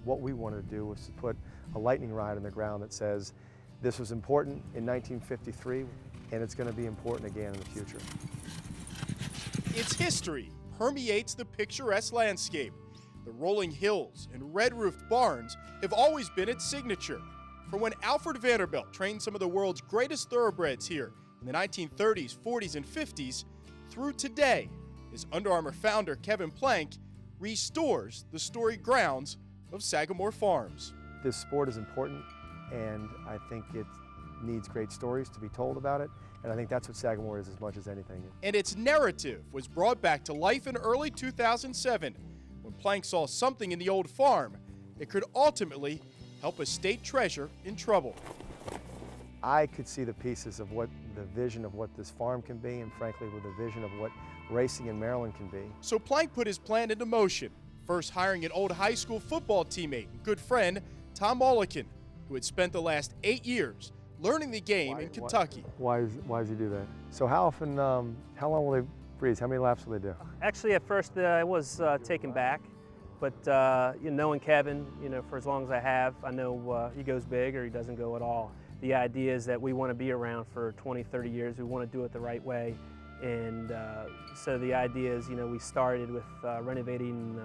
What we wanted to do was to put a lightning rod in the ground that says, this was important in 1953, and it's going to be important again in the future. Its history permeates the picturesque landscape. The rolling hills and red-roofed barns have always been its signature. From when Alfred Vanderbilt trained some of the world's greatest thoroughbreds here in the 1930s, 40s, and 50s, through today, as Under Armour founder Kevin Plank restores the storied grounds of Sagamore Farms. This sport is important, and I think it needs great stories to be told about it, and I think that's what Sagamore is as much as anything. And its narrative was brought back to life in early 2007 when Plank saw something in the old farm that could ultimately help a state treasure in trouble. I could see the pieces of what the vision of what this farm can be, and frankly with the vision of what racing in Maryland can be. So Plank put his plan into motion, first hiring an old high school football teammate and good friend, Tom Mulliken, who had spent the last 8 years learning the game in Kentucky. Why does he do that? So how often, how long will they freeze? How many laps will they do? Actually, at first I was taken back, but knowing Kevin, for as long as I have, I know he goes big or he doesn't go at all. The idea is that we want to be around for 20, 30 years. We want to do it the right way. And so the idea is, we started with renovating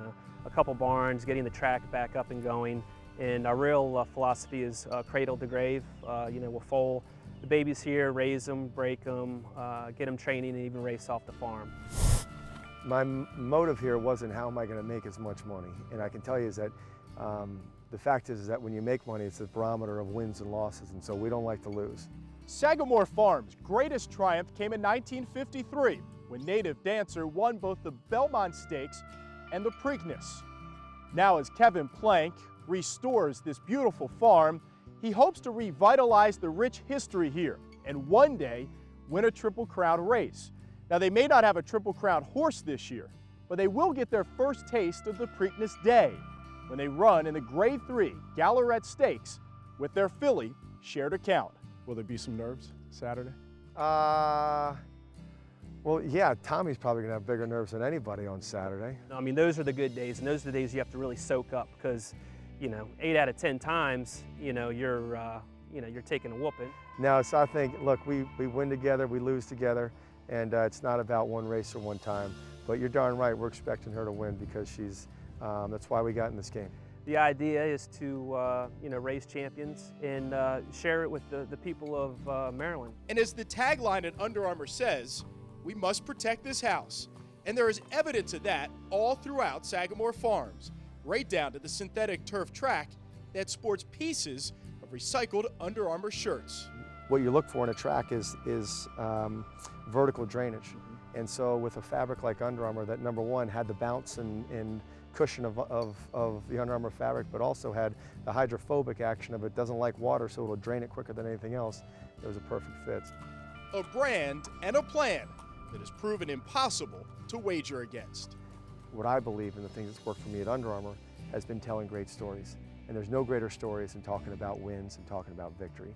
a couple barns, getting the track back up and going. And our real philosophy is cradle to grave. We'll foal the babies here, raise them, break them, get them training, and even race off the farm. My motive here wasn't how am I going to make as much money. And I can tell you is that the fact is that when you make money, it's a barometer of wins and losses, and so we don't like to lose. Sagamore Farms' greatest triumph came in 1953 when native Dancer won both the Belmont Stakes and the Preakness. Now as Kevin Plank restores this beautiful farm, he hopes to revitalize the rich history here and one day win a Triple Crown race. Now they may not have a Triple Crown horse this year, but they will get their first taste of the Preakness Day when they run in the Grade 3 Gallaret Stakes with their filly, Share to Count. Will there be some nerves Saturday? Well, yeah, Tommy's probably going to have bigger nerves than anybody on Saturday. I mean, those are the good days, and those are the days you have to really soak up because, 8 out of 10 times, you're taking a whooping. No, so I think, look, we win together, we lose together, and it's not about one race or one time. But you're darn right, we're expecting her to win because that's why we got in this game. The idea is to, raise champions and share it with the people of Maryland. And as the tagline at Under Armour says, we must protect this house. And there is evidence of that all throughout Sagamore Farms, right down to the synthetic turf track that sports pieces of recycled Under Armour shirts. What you look for in a track is vertical drainage. And so with a fabric like Under Armour that, number one, had the bounce and cushion of the Under Armour fabric, but also had the hydrophobic action of it doesn't like water, so it'll drain it quicker than anything else, it was a perfect fit. A brand and a plan that has proven impossible to wager against. What I believe in the things that's worked for me at Under Armour has been telling great stories. And there's no greater stories than talking about wins and talking about victory.